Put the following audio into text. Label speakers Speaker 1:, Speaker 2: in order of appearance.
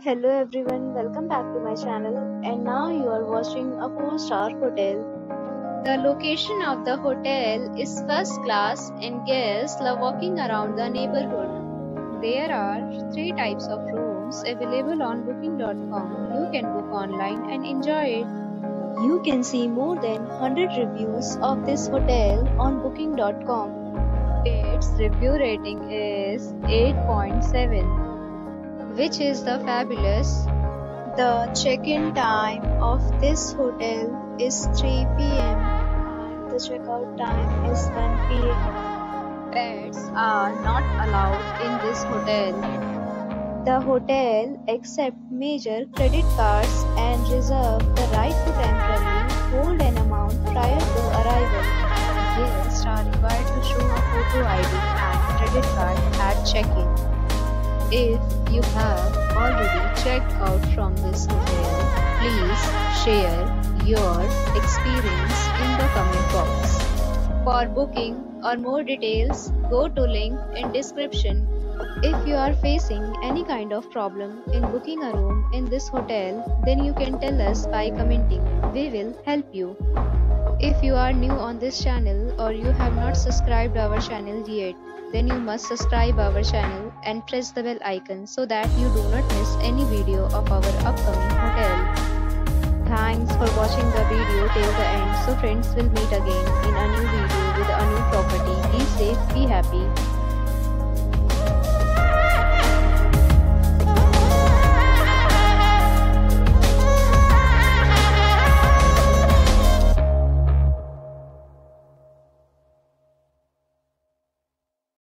Speaker 1: Hello everyone, welcome back to my channel, and now you are watching a 4-star hotel. The location of the hotel is first class and guests love walking around the neighborhood. There are 3 types of rooms available on booking.com. You can book online and enjoy it. You can see more than 100 reviews of this hotel on booking.com. Its review rating is 8.7, which is the fabulous. The check-in time of this hotel is 3 p.m. and the checkout time is 1 p.m. Pets are not allowed in this hotel. The hotel accepts major credit cards and reserves the right to temporarily hold an amount prior to arrival. Guests are required to show a photo ID and credit card at check-in. If you have already checked out from this hotel, please share your experience in the comment box. For booking or more details, go to link in description. If you are facing any kind of problem in booking a room in this hotel, then you can tell us by commenting. We will help you. If you are new on this channel or you have not subscribed our channel yet, then you must subscribe our channel and press the bell icon so that you do not miss any video of our upcoming hotel. Thanks for watching the video till the end. So friends, will meet again in a new video with a new property. Be safe, be happy.